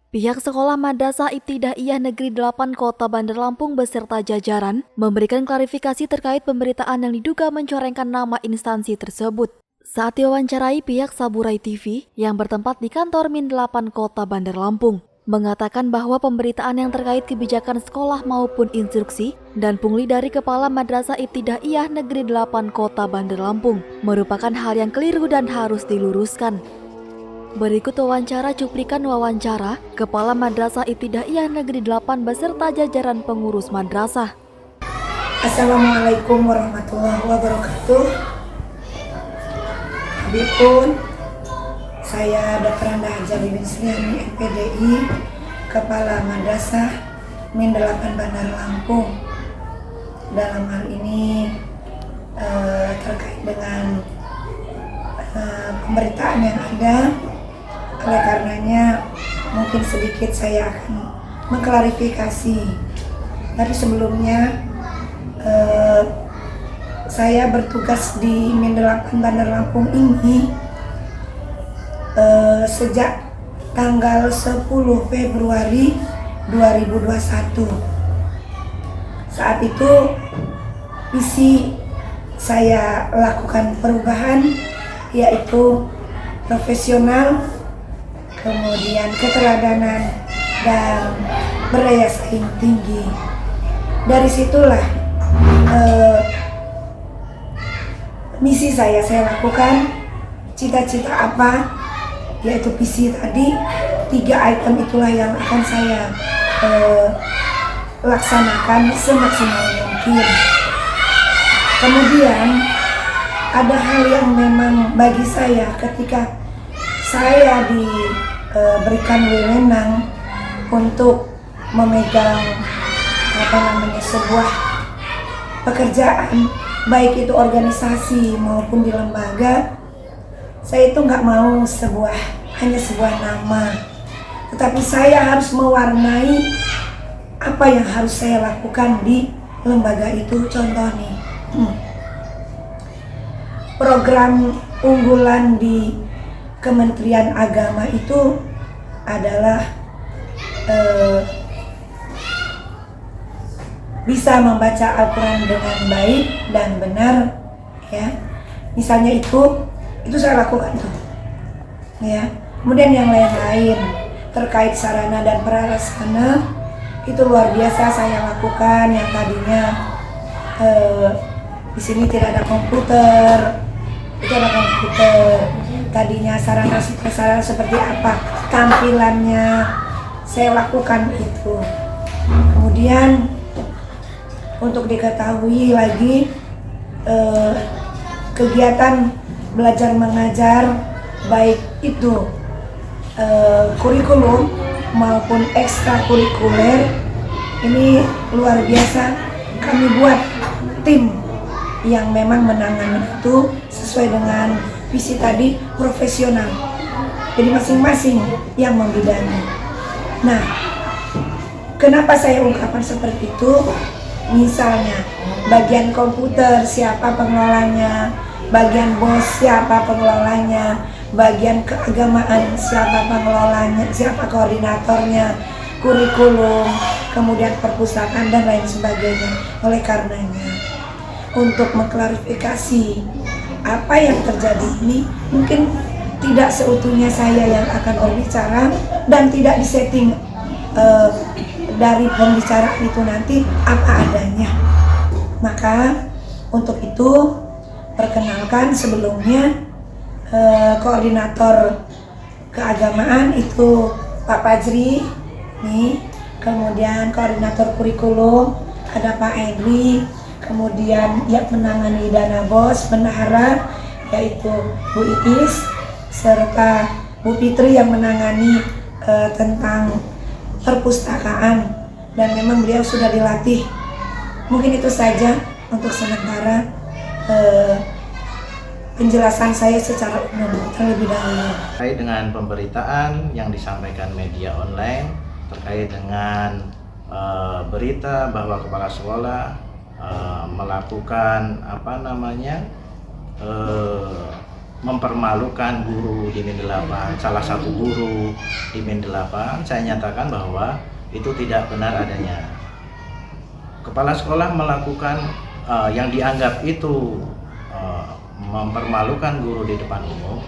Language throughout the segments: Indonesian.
Pihak Sekolah Madrasah Ibtidaiyah Negeri 8 Kota Bandar Lampung beserta jajaran memberikan klarifikasi terkait pemberitaan yang diduga mencorengkan nama instansi tersebut. Saat diwawancarai pihak Saburai TV yang bertempat di kantor Min 8 Kota Bandar Lampung, mengatakan bahwa pemberitaan yang terkait kebijakan sekolah maupun instruksi dan pungli dari Kepala Madrasah Ibtidaiyah Negeri 8 Kota Bandar Lampung merupakan hal yang keliru dan harus diluruskan. Berikut wawancara cuplikan wawancara Kepala Madrasah Ibtidaiyah Negeri 8 beserta jajaran pengurus madrasah. Assalamualaikum warahmatullahi wabarakatuh. Habibun, saya Dr. Anda Hajar bin Sriani, MPDI, Kepala Madrasah Min 8 Bandar Lampung. Dalam hal ini terkait dengan pemberitaan yang ada, oleh karenanya mungkin sedikit saya akan mengklarifikasi. Dari sebelumnya saya bertugas di Min 8 Bandar Lampung ini sejak tanggal 10 Februari 2021. Saat itu visi saya lakukan perubahan, yaitu profesional, kemudian keteladanan, dan berdaya saing tinggi. Dari situlah misi saya lakukan. Cita-cita apa, yaitu visi tadi, 3 item itulah yang akan saya laksanakan semaksimal mungkin. Kemudian ada hal yang memang bagi saya ketika saya diberikan wewenang untuk memegang sebuah pekerjaan, baik itu organisasi maupun di lembaga, saya itu nggak mau hanya sebuah nama, tetapi saya harus mewarnai apa yang harus saya lakukan di lembaga itu. Contoh nih, program unggulan di Kementerian Agama itu adalah bisa membaca Al-Quran dengan baik dan benar, ya. Misalnya itu saya lakukan tuh, ya. Kemudian yang lain-lain terkait sarana dan prasarana itu luar biasa saya lakukan. Yang tadinya di sini tidak ada komputer, itu ada komputer. Tadinya sarana prasarana seperti apa tampilannya, saya lakukan itu. Kemudian untuk diketahui lagi, kegiatan belajar mengajar baik itu kurikulum maupun ekstrakurikuler ini luar biasa. Kami buat tim yang memang menangani itu sesuai dengan visi tadi, profesional. Jadi masing-masing yang membidangi. Nah, kenapa saya ungkapkan seperti itu? Misalnya bagian komputer siapa pengelolanya, bagian BOS siapa pengelolanya, bagian keagamaan siapa pengelolanya, siapa koordinatornya, kurikulum, kemudian perpustakaan dan lain sebagainya. Oleh karenanya, untuk mengklarifikasi apa yang terjadi ini, mungkin tidak seutuhnya saya yang akan berbicara dan tidak disetting dari pembicaraan itu nanti apa adanya. Maka untuk itu perkenalkan sebelumnya koordinator keagamaan itu Pak Fajri nih, kemudian koordinator kurikulum ada Pak Edri, kemudian yang menangani dana BOS bendahara yaitu Bu Iis, serta Bu Fitri yang menangani tentang perpustakaan, dan memang beliau sudah dilatih. Mungkin itu saja untuk sementara penjelasan saya secara umum terlebih dahulu. Terkait dengan pemberitaan yang disampaikan media online terkait dengan berita bahwa kepala sekolah melakukan mempermalukan guru di Min 8, salah satu guru di Min 8, saya nyatakan bahwa itu tidak benar adanya. Kepala sekolah melakukan yang dianggap itu mempermalukan guru di depan umum,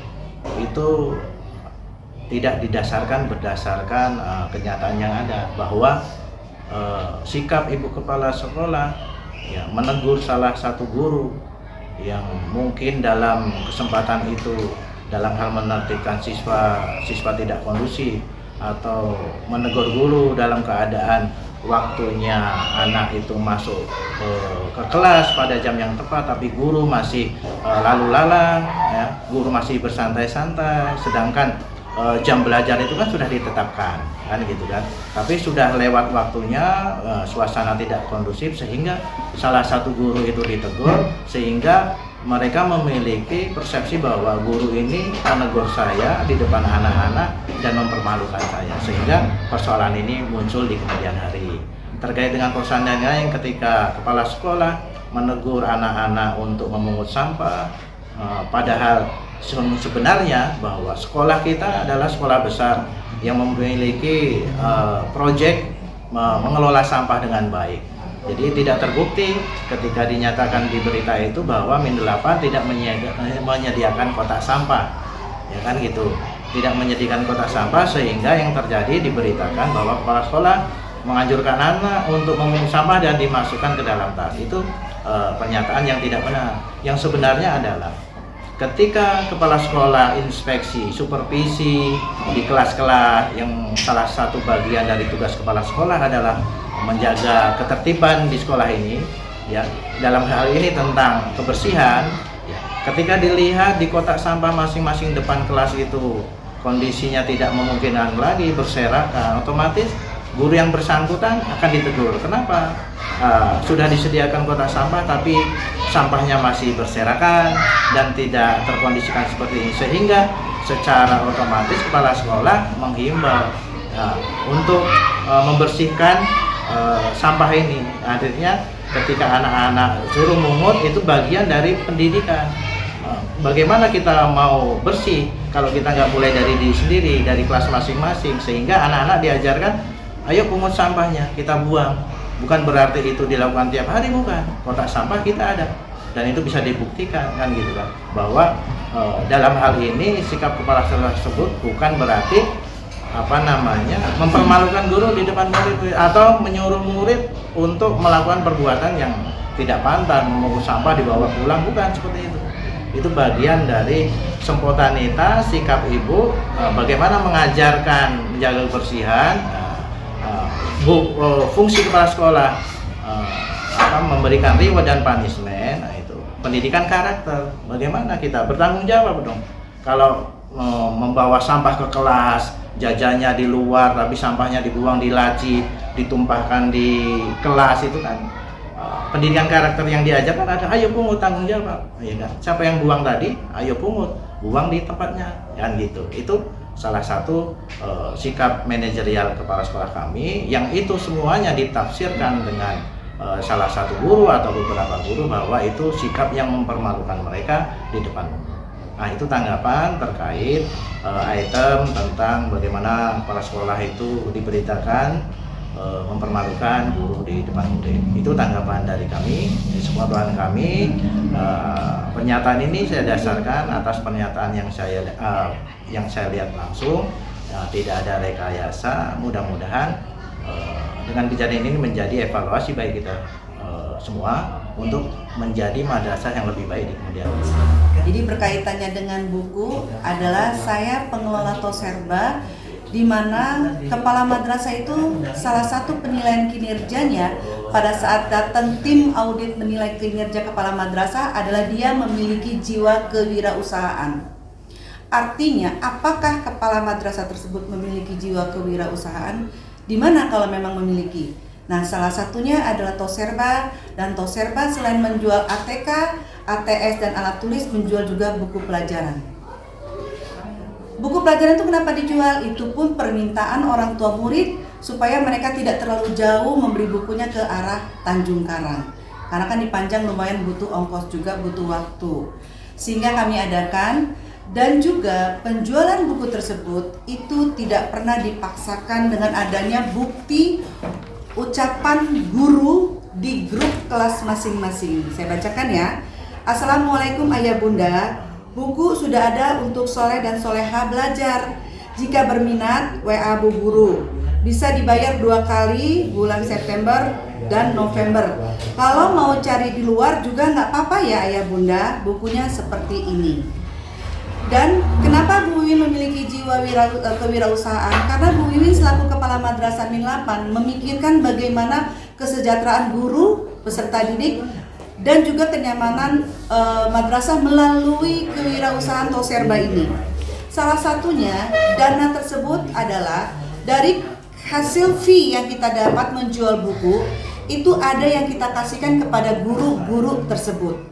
itu tidak berdasarkan kenyataan yang ada, bahwa sikap ibu kepala sekolah ya menegur salah satu guru yang mungkin dalam kesempatan itu dalam hal menertibkan siswa tidak kondusif, atau menegur guru dalam keadaan waktunya anak itu masuk ke kelas pada jam yang tepat, tapi guru masih lalu lalang, ya, guru masih bersantai-santai, sedangkan jam belajar itu kan sudah ditetapkan, kan gitu kan. Tapi sudah lewat waktunya, suasana tidak kondusif, sehingga salah satu guru itu ditegur, sehingga mereka memiliki persepsi bahwa guru ini menegur saya di depan anak-anak dan mempermalukan saya, sehingga persoalan ini muncul di kemudian hari. Terkait dengan persoalan yang ketika kepala sekolah menegur anak-anak untuk memungut sampah, padahal sebenarnya bahwa sekolah kita adalah sekolah besar yang memiliki proyek mengelola sampah dengan baik. Jadi tidak terbukti ketika dinyatakan di berita itu bahwa Min 8 tidak menyediakan kotak sampah, ya kan gitu, tidak menyediakan kotak sampah, sehingga yang terjadi diberitakan bahwa kepala sekolah menganjurkan anak untuk memungut sampah dan dimasukkan ke dalam tas. Itu pernyataan yang tidak benar. Yang sebenarnya adalah ketika kepala sekolah inspeksi, supervisi di kelas-kelas, yang salah satu bagian dari tugas kepala sekolah adalah menjaga ketertiban di sekolah ini, ya, dalam hal ini tentang kebersihan, ya, ketika dilihat di kotak sampah masing-masing depan kelas itu kondisinya tidak memungkinkan lagi, berserakan, otomatis guru yang bersangkutan akan ditegur. Kenapa? Sudah disediakan kotak sampah tapi sampahnya masih berserakan dan tidak terkondisikan seperti ini, sehingga secara otomatis kepala sekolah menghimbau untuk membersihkan sampah ini. Artinya ketika anak-anak suruh mungut, itu bagian dari pendidikan. Bagaimana kita mau bersih kalau kita nggak mulai dari diri sendiri, dari kelas masing-masing, sehingga anak-anak diajarkan, ayo pungut sampahnya, kita buang. Bukan berarti itu dilakukan tiap hari, bukan. Kotak sampah kita ada, dan itu bisa dibuktikan, kan gitu kan, bahwa dalam hal ini sikap kepala sekolah tersebut bukan berarti mempermalukan guru di depan murid atau menyuruh murid untuk melakukan perbuatan yang tidak pantas, memungut sampah dibawa pulang, bukan seperti itu. Itu bagian dari spontanitas sikap ibu, bagaimana mengajarkan menjaga kebersihan. Fungsi kepala sekolah memberikan reward dan punishment, itu pendidikan karakter. Bagaimana kita bertanggung jawab dong kalau membawa sampah ke kelas, jajannya di luar tapi sampahnya dibuang di laci, ditumpahkan di kelas, itu kan pendidikan karakter yang diajarkan ada, ayo pungut, tanggung jawab, ya kan? Siapa yang buang tadi, ayo pungut, buang di tempatnya, kan gitu. Itu salah satu sikap manajerial kepala sekolah kami, yang itu semuanya ditafsirkan dengan salah satu guru atau beberapa guru bahwa itu sikap yang mempermalukan mereka di depan umum. Nah, itu tanggapan terkait item tentang bagaimana kepala sekolah itu diberitakan mempermalukan guru di depan murid. Itu tanggapan dari kami, di sepengetahuan kami. Pernyataan ini saya dasarkan atas pernyataan yang saya lihat langsung, tidak ada rekayasa. Mudah-mudahan dengan kejadian ini menjadi evaluasi bagi kita semua untuk menjadi madrasah yang lebih baik di kemudian hari. Jadi berkaitannya dengan buku adalah saya pengelola Toserba, di mana kepala madrasah itu salah satu penilaian kinerjanya pada saat datang tim audit menilai kinerja kepala madrasah adalah dia memiliki jiwa kewirausahaan. Artinya, apakah kepala madrasah tersebut memiliki jiwa kewirausahaan? Di mana kalau memang memiliki? Nah, salah satunya adalah Toserba, dan Toserba selain menjual ATK, ATS, dan alat tulis, menjual juga buku pelajaran. Buku pelajaran itu kenapa dijual? Itu pun permintaan orang tua murid supaya mereka tidak terlalu jauh memberi bukunya ke arah Tanjung Karang. Karena kan di Panjang lumayan butuh ongkos juga, butuh waktu. Sehingga kami adakan Dan juga penjualan buku tersebut itu tidak pernah dipaksakan dengan adanya bukti ucapan guru di grup kelas masing-masing. Saya bacakan ya. Assalamualaikum ayah bunda, buku sudah ada untuk soleh dan soleha belajar. Jika berminat, WA Bu Guru. Bisa dibayar 2 kali bulan September dan November. Kalau mau cari di luar juga nggak apa-apa ya ayah bunda, bukunya seperti ini. Dan kenapa Bu Wiwin memiliki jiwa kewirausahaan? Karena Bu Wiwin selaku Kepala Madrasah Min 8 memikirkan bagaimana kesejahteraan guru, peserta didik, dan juga kenyamanan madrasah melalui kewirausahaan Toserba ini. Salah satunya, dana tersebut adalah dari hasil fee yang kita dapat menjual buku, itu ada yang kita kasihkan kepada guru-guru tersebut.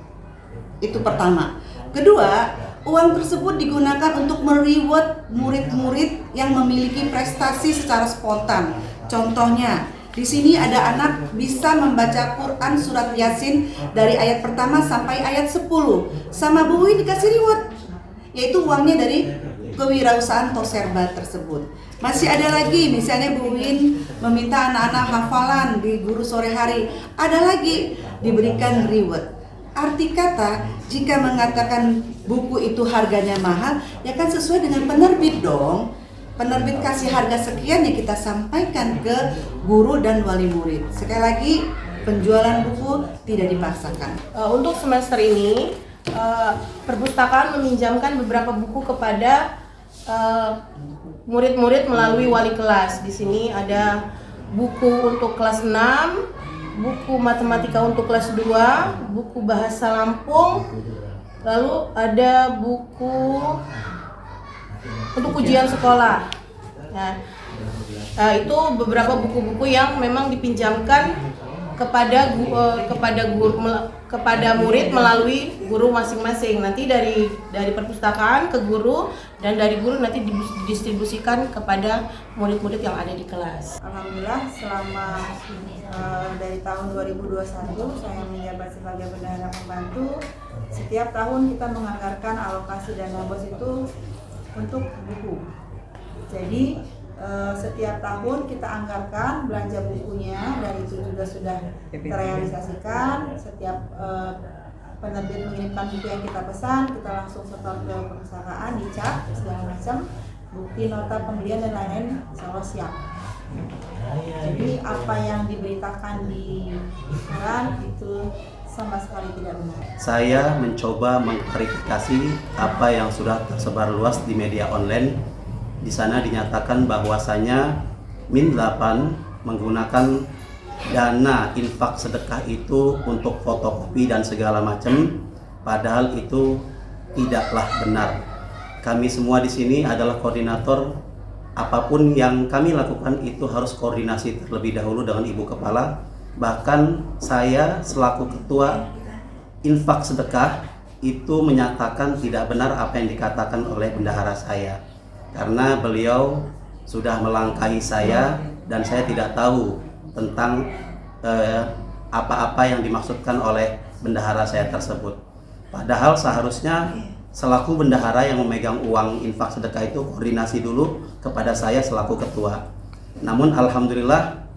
Itu pertama. Kedua, uang tersebut digunakan untuk mereward murid-murid yang memiliki prestasi secara spontan. Contohnya, di sini ada anak bisa membaca Quran surat Yasin dari ayat pertama sampai ayat 10. Sama Bu Wiwin dikasih reward, yaitu uangnya dari kewirausahaan Toserba tersebut. Masih ada lagi, misalnya Bu Wiwin meminta anak-anak hafalan di guru sore hari, ada lagi diberikan reward. Arti kata, jika mengatakan buku itu harganya mahal, ya kan sesuai dengan penerbit dong. Penerbit kasih harga sekian, ya kita sampaikan ke guru dan wali murid. Sekali lagi, penjualan buku tidak dipaksakan. Untuk semester ini, perpustakaan meminjamkan beberapa buku kepada murid-murid melalui wali kelas. Di sini ada buku untuk kelas 6, buku matematika untuk kelas 2, buku bahasa Lampung, lalu ada buku untuk ujian sekolah. Nah, itu beberapa buku-buku yang memang dipinjamkan kepada murid melalui guru masing-masing. Nanti dari perpustakaan ke guru, dan dari guru nanti didistribusikan kepada murid-murid yang ada di kelas. Alhamdulillah selama dari tahun 2021 saya menjabat sebagai bendahara pembantu. Setiap tahun kita menganggarkan alokasi dana BOS itu untuk buku. Jadi setiap tahun kita anggarkan belanja bukunya, dan itu juga sudah terrealisasikan. Setiap penerbit mengirimkan buku yang kita pesan, kita langsung setor ke perpustakaan, dicap segala macam, bukti nota pembelian dan lain-lain, insya siap. Jadi apa yang diberitakan di koran itu sama sekali tidak benar. Saya mencoba mengklarifikasi apa yang sudah tersebar luas di media online. Di sana dinyatakan bahwasanya Min 8 menggunakan dana infak sedekah itu untuk fotokopi dan segala macam, padahal itu tidaklah benar. Kami semua di sini adalah koordinator. Apapun yang kami lakukan itu harus koordinasi terlebih dahulu dengan Ibu Kepala. Bahkan saya selaku ketua infak sedekah itu menyatakan tidak benar apa yang dikatakan oleh bendahara saya, karena beliau sudah melangkahi saya dan saya tidak tahu tentang apa-apa yang dimaksudkan oleh bendahara saya tersebut. Padahal seharusnya selaku bendahara yang memegang uang infak sedekah itu koordinasi dulu kepada saya selaku ketua. Namun alhamdulillah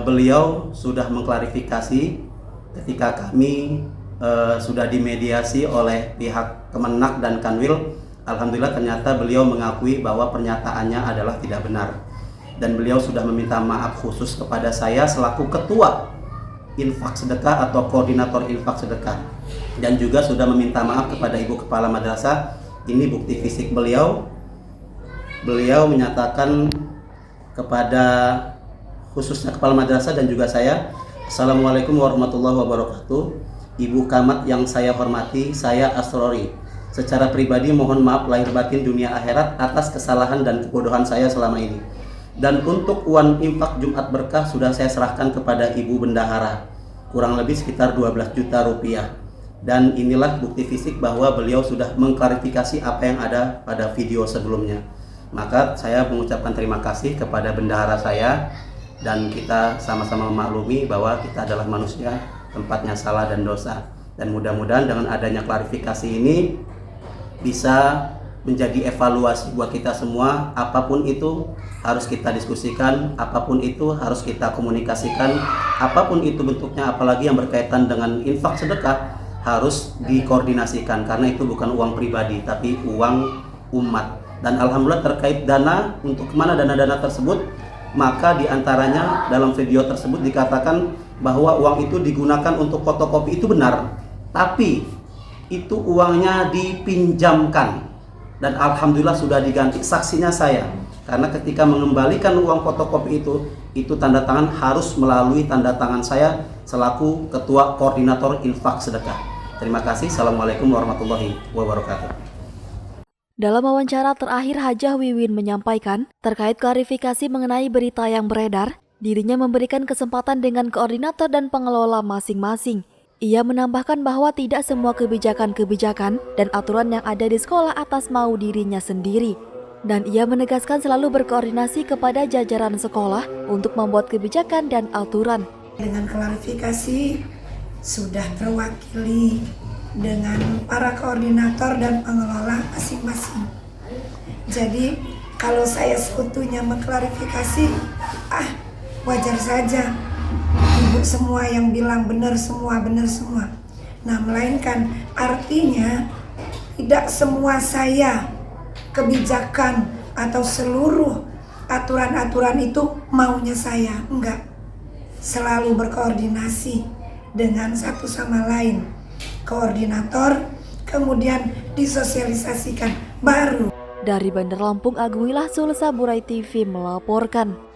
beliau sudah mengklarifikasi ketika kami sudah dimediasi oleh pihak Kemenak dan Kanwil. Alhamdulillah ternyata beliau mengakui bahwa pernyataannya adalah tidak benar, dan beliau sudah meminta maaf khusus kepada saya selaku ketua infak sedekah atau koordinator infak sedekah, dan juga sudah meminta maaf kepada Ibu Kepala Madrasah. Ini bukti fisik beliau. Beliau menyatakan kepada khususnya Kepala Madrasah dan juga saya, Assalamualaikum warahmatullahi wabarakatuh. Ibu Kamat yang saya hormati, saya Asrori. Secara pribadi mohon maaf lahir batin dunia akhirat atas kesalahan dan kebodohan saya selama ini. Dan untuk uang infak Jumat Berkah sudah saya serahkan kepada Ibu Bendahara, kurang lebih sekitar 12 juta rupiah. Dan inilah bukti fisik bahwa beliau sudah mengklarifikasi apa yang ada pada video sebelumnya. Maka saya mengucapkan terima kasih kepada bendahara saya, dan kita sama-sama memaklumi bahwa kita adalah manusia, tempatnya salah dan dosa. Dan mudah-mudahan dengan adanya klarifikasi ini bisa menjadi evaluasi buat kita semua. Apapun itu harus kita diskusikan, apapun itu harus kita komunikasikan, apapun itu bentuknya, apalagi yang berkaitan dengan infak sedekah harus dikoordinasikan karena itu bukan uang pribadi tapi uang umat. Dan alhamdulillah terkait dana, untuk kemana dana-dana tersebut, maka diantaranya dalam video tersebut dikatakan bahwa uang itu digunakan untuk fotokopi, itu benar, tapi itu uangnya dipinjamkan dan alhamdulillah sudah diganti. Saksinya saya, karena ketika mengembalikan uang fotokopi itu tanda tangan harus melalui tanda tangan saya selaku ketua koordinator infak sedekah. Terima kasih. Assalamualaikum warahmatullahi wabarakatuh. Dalam wawancara terakhir, Hajah Wiwin menyampaikan terkait klarifikasi mengenai berita yang beredar, dirinya memberikan kesempatan dengan koordinator dan pengelola masing-masing. Ia menambahkan bahwa tidak semua kebijakan-kebijakan dan aturan yang ada di sekolah atas mau dirinya sendiri. Dan ia menegaskan selalu berkoordinasi kepada jajaran sekolah untuk membuat kebijakan dan aturan. Dengan klarifikasi sudah terwakili dengan para koordinator dan pengelola masing-masing. Jadi kalau saya seutuhnya mengklarifikasi, wajar saja. Ibu semua yang bilang benar semua. Nah, melainkan artinya tidak semua saya kebijakan atau seluruh aturan-aturan itu maunya saya, enggak. Selalu berkoordinasi dengan satu sama lain. Koordinator kemudian disosialisasikan baru. Dari Bandar Lampung, Agung Wilah, Sulsa Burai TV melaporkan.